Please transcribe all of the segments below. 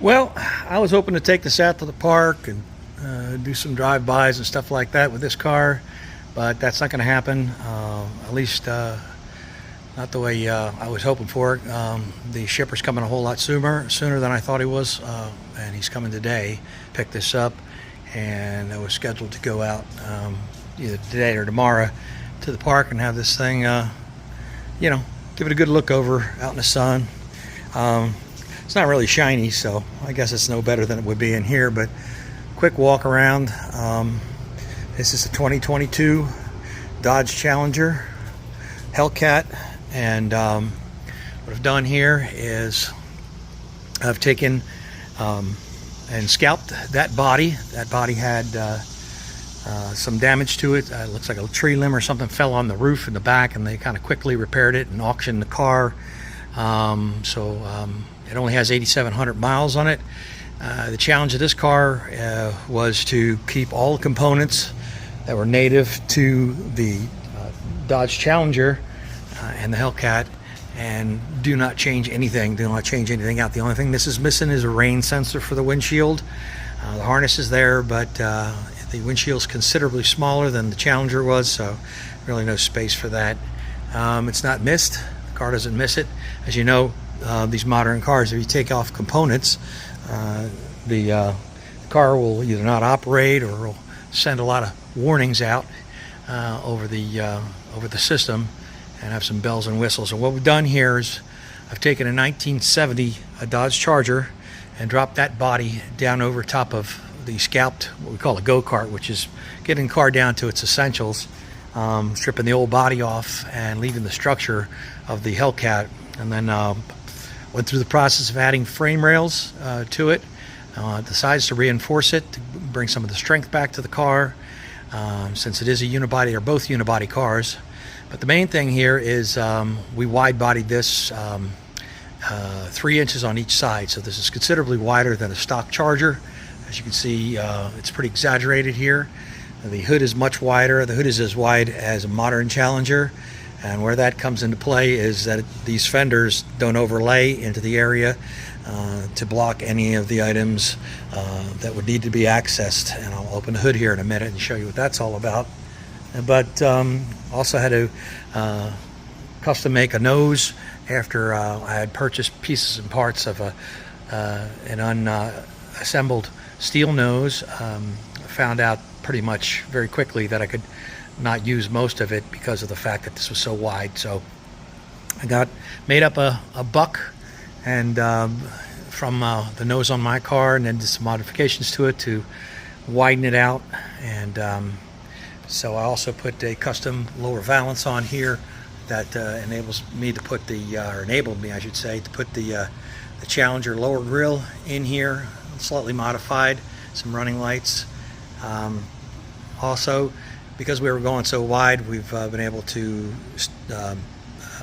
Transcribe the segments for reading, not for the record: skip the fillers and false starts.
Well, I was hoping to take this out to the park and do some drive-bys and stuff like that with this car, but that's not going to happen, at least not the way I was hoping for it. The shipper's coming a whole lot sooner than I thought he was, and he's coming today, pick this up, and I was scheduled to go out either today or tomorrow to the park and have this thing, give it a good look over out in the sun. It's not really shiny, so I guess it's no better than it would be in here, but quick walk around. This is a 2022 Dodge Challenger Hellcat, and what I've done here is I've taken and scalped that body. That body had some damage to it. It looks like a tree limb or something fell on the roof in the back, and they kind of quickly repaired it and auctioned the car. It only has 8,700 miles on it. The challenge of this car was to keep all the components that were native to the Dodge Challenger and the Hellcat, and do not change anything. Do not change anything out. The only thing this is missing is a rain sensor for the windshield. The harness is there, but the windshield's considerably smaller than the Challenger was, so really no space for that. It's not missed. The car doesn't miss it. As you know, these modern cars, if you take off components, the car will either not operate or will send a lot of warnings out over the system and have some bells and whistles. And what we've done here is I've taken a 1970 Dodge Charger and dropped that body down over top of the scalped, what we call a go-kart, which is getting the car down to its essentials, stripping the old body off and leaving the structure of the Hellcat, and then went through the process of adding frame rails to it, the sides to reinforce it, to bring some of the strength back to the car, since it is a unibody, or both unibody cars. But the main thing here is we wide bodied this 3 inches on each side, so this is considerably wider than a stock Charger. As you can see, it's pretty exaggerated here. The hood is much wider. The hood is as wide as a modern Challenger, and where that comes into play is that these fenders don't overlay into the area to block any of the items that would need to be accessed. And I'll open the hood here in a minute and show you what that's all about. But also had to custom make a nose after I had purchased pieces and parts of an unassembled steel nose. I found out pretty much very quickly that I could not use most of it because of the fact that this was so wide. So I made up a buck and from the nose on my car, and then did some modifications to it to widen it out. And so I also put a custom lower valance on here that enabled me, I should say, to put the Challenger lower grille in here, slightly modified, some running lights. Also, because we were going so wide, we've been able to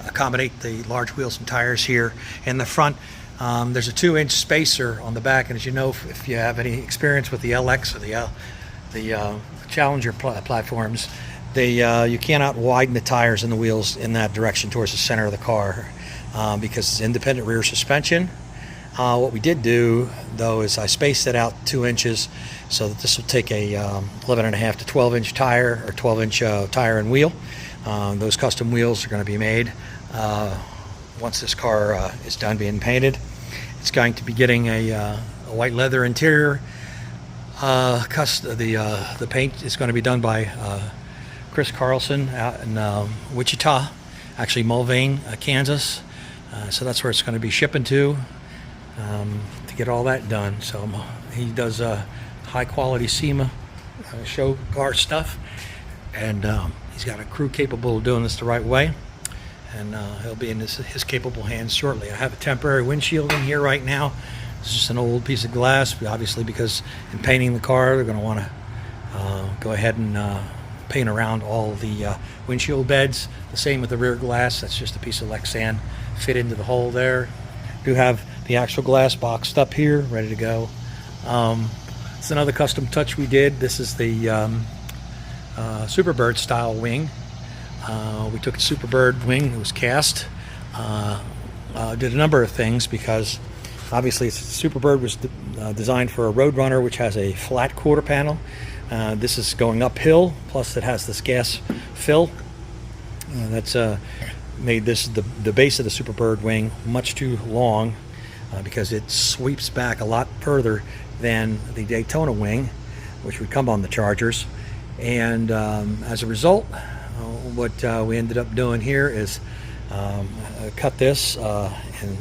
accommodate the large wheels and tires here in the front. There's a 2-inch spacer on the back, and as you know, if you have any experience with the LX or the Challenger platforms, you cannot widen the tires and the wheels in that direction towards the center of the car because it's independent rear suspension. What we did do, though, is I spaced it out 2 inches so that this will take a 11.5 to 12-inch tire, or 12-inch tire and wheel. Those custom wheels are going to be made once this car is done being painted. It's going to be getting a white leather interior. The paint is going to be done by Chris Carlson out in Wichita, actually Mulvane, Kansas. So that's where it's going to be shipping to get all that done. So he does high quality SEMA show car stuff, and he's got a crew capable of doing this the right way, and he'll be in his capable hands shortly. I have a temporary windshield in here right now. It's just an old piece of glass, obviously, because in painting the car they're going to want to go ahead and paint around all the windshield beds. The same with the rear glass. That's just a piece of Lexan fit into the hole there. Do have the actual glass boxed up here, ready to go. It's another custom touch we did. This is the Superbird style wing. We took the Superbird wing, it was cast, did a number of things because Obviously, Superbird was designed for a Roadrunner, which has a flat quarter panel. This is going uphill, plus it has this gas fill. That's made this the base of the Superbird wing much too long because it sweeps back a lot further than the Daytona wing, which would come on the Chargers. And as a result, what we ended up doing here is cut this in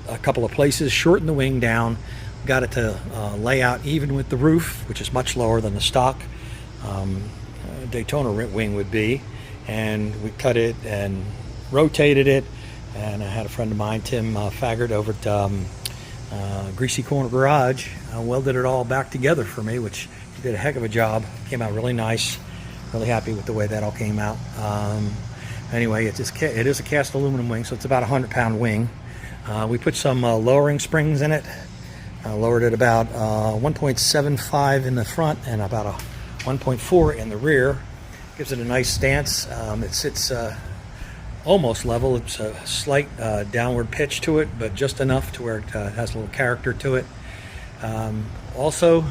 a couple of places, shorten the wing down, got it to lay out even with the roof, which is much lower than the stock Daytona wing would be. And we cut it and rotated it, and I had a friend of mine, Tim Faggart, over at Greasy Corner Garage, welded it all back together for me, which he did a heck of a job. Came out really nice. Really happy with the way that all came out. Anyway, it is a cast aluminum wing, so it's about a 100-pound wing. We put some lowering springs in it. Lowered it about 1.75 in the front and about a 1.4 in the rear. Gives it a nice stance. It sits almost level. It's a slight downward pitch to it, but just enough to where it has a little character to it. Also,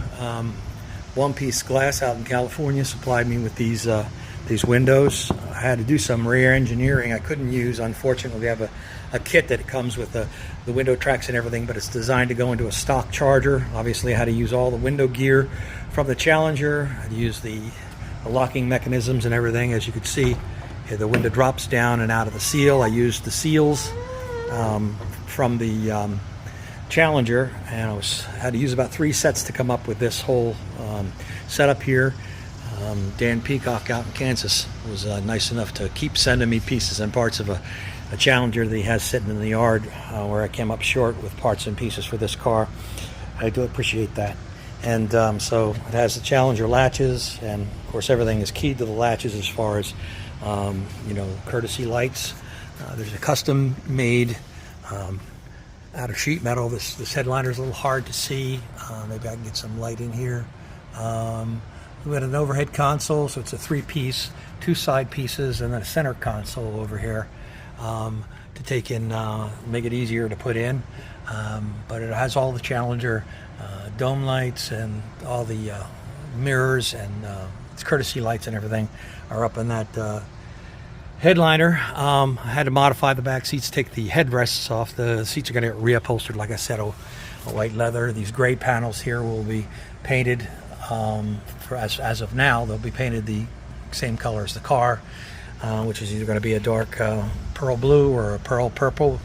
One Piece Glass out in California supplied me with these windows. I had to do some rear engineering I couldn't use. Unfortunately, we have a kit that comes with the window tracks and everything, but it's designed to go into a stock Charger. Obviously, I had to use all the window gear from the Challenger. I had to use the locking mechanisms and everything. As you can see, the window drops down and out of the seal. I used the seals from the Challenger, and I had to use about 3 sets to come up with this whole setup here. Dan Peacock out in Kansas was nice enough to keep sending me pieces and parts of a Challenger that he has sitting in the yard where I came up short with parts and pieces for this car. I do appreciate that. And so it has the Challenger latches, and of course everything is keyed to the latches as far as courtesy lights. There's a custom made out of sheet metal. This headliner is a little hard to see. Maybe I can get some light in here. We had an overhead console, so it's a 3-piece, 2 side pieces, and then a center console over here to take in, make it easier to put in. But it has all the Challenger dome lights, and all the mirrors and its courtesy lights and everything are up in that headliner. I had to modify the back seats, take the headrests off. The seats are going to get reupholstered, like I said, a white leather. These gray panels here will be painted. As of now, they'll be painted the same color as the car, which is either going to be a dark pearl blue or a pearl purple.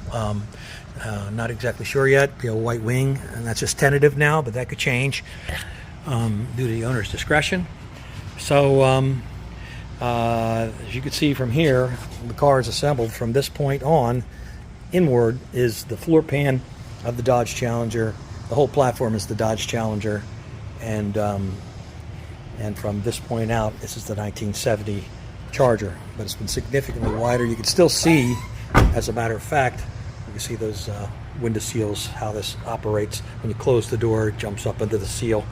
Not exactly sure yet. Be a white wing, and that's just tentative now, but that could change due to the owner's discretion. So as you can see from here, the car is assembled from this point on. Inward is the floor pan of the Dodge Challenger. The whole platform is the Dodge Challenger, and from this point out, this is the 1970 Charger, but it's been significantly wider. You can still see, as a matter of fact, you can see those window seals, how this operates. When you close the door, it jumps up into the seal.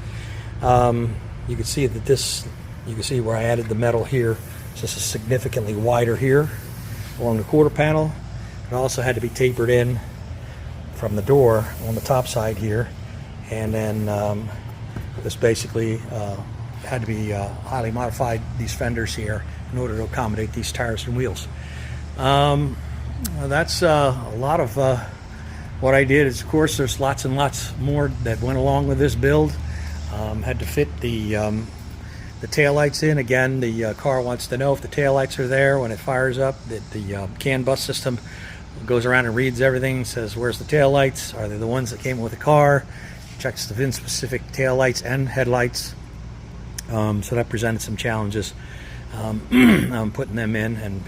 You can see that you can see where I added the metal here. So this is significantly wider here along the quarter panel. It also had to be tapered in from the door on the top side here, and then this basically had to be highly modified, these fenders here, in order to accommodate these tires and wheels. That's a lot of what I did. Is, of course, there's lots and lots more that went along with this build. Had to fit the taillights in. Again, the car wants to know if the taillights are there when it fires up. The CAN bus system goes around and reads everything, says where's the taillights, are they the ones that came with the car, checks the VIN specific taillights and headlights. So that presented some challenges. Putting them in and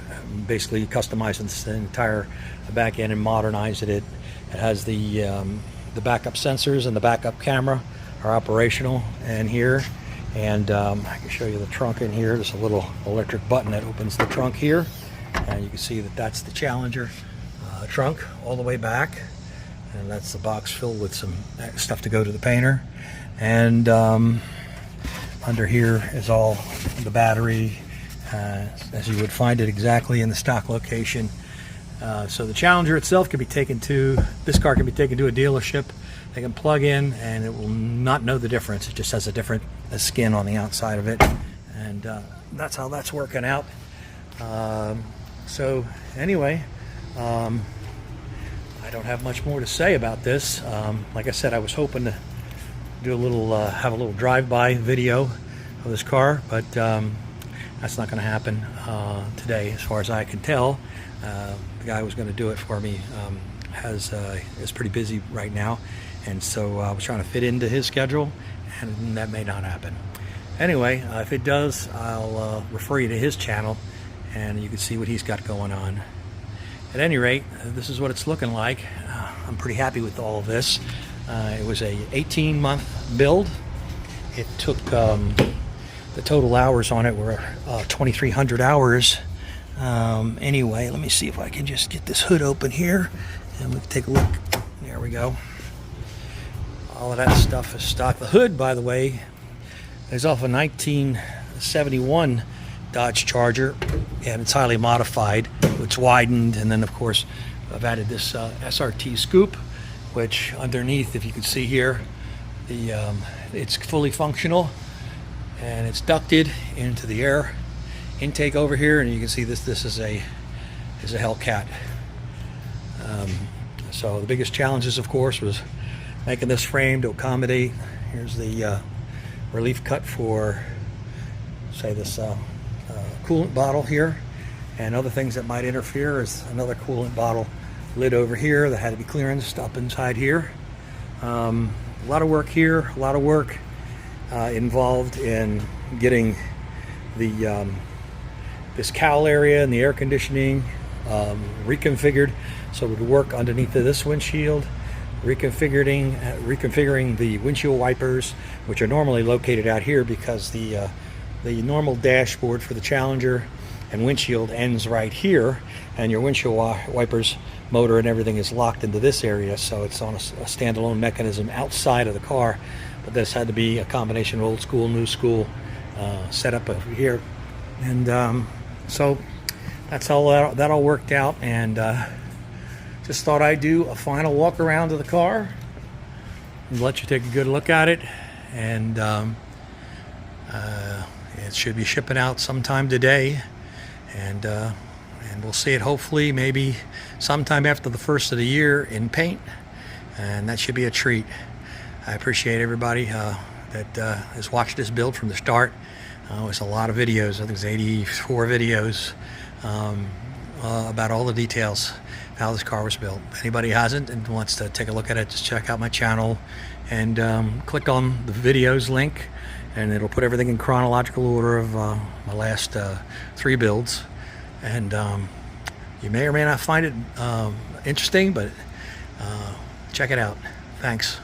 basically customizing the entire back end and modernizing it. It has the backup sensors and the backup camera are operational in here, and I can show you the trunk in here. There's a little electric button that opens the trunk here, and you can see that that's the Challenger trunk all the way back, and that's the box filled with some stuff to go to the painter. And under here is all the battery, as you would find it exactly in the stock location. So the Challenger itself can be taken to, this car can be taken to a dealership. They can plug in and it will not know the difference. It just has a different skin on the outside of it. And that's how that's working out. So anyway, I don't have much more to say about this. Like I said, I was hoping to do a little, have a little drive-by video of this car, but that's not going to happen today, as far as I can tell. The guy who was going to do it for me is pretty busy right now, and so I was trying to fit into his schedule, and that may not happen. Anyway, if it does, I'll refer you to his channel, and you can see what he's got going on. At any rate, this is what it's looking like. I'm pretty happy with all of this. It was a 18-month build. It took, the total hours on it were 2,300 hours. Anyway, let me see if I can just get this hood open here, and we can take a look. There we go. All of that stuff is stock. The hood, by the way, is off a 1971 Dodge Charger, and it's highly modified. It's widened, and then of course I've added this SRT scoop, which underneath, if you can see here, it's fully functional, and it's ducted into the air intake over here, and you can see this is a Hellcat. So the biggest challenges, of course, was making this frame to accommodate. Here's the relief cut for, say, this coolant bottle here, and other things that might interfere is another coolant bottle lid over here that had to be clearanced up inside here. A lot of work here, a lot of work involved in getting the this cowl area and the air conditioning reconfigured so it would work underneath of this windshield, reconfiguring the windshield wipers, which are normally located out here because the normal dashboard for the Challenger and windshield ends right here, and your windshield wipers motor and everything is locked into this area, so it's on a standalone mechanism outside of the car. But this had to be a combination of old school, new school setup over here, and so that's all that all worked out. And just thought I'd do a final walk around of the car and let you take a good look at it. And it should be shipping out sometime today, and we'll see it hopefully maybe sometime after the first of the year in paint, and that should be a treat. I appreciate everybody that has watched this build from the start. It's a lot of videos. I think it's 84 videos about all the details of how this car was built. If anybody hasn't and wants to take a look at it, just check out my channel and click on the videos link, and it'll put everything in chronological order of my last 3 builds. And you may or may not find it interesting, but check it out. Thanks.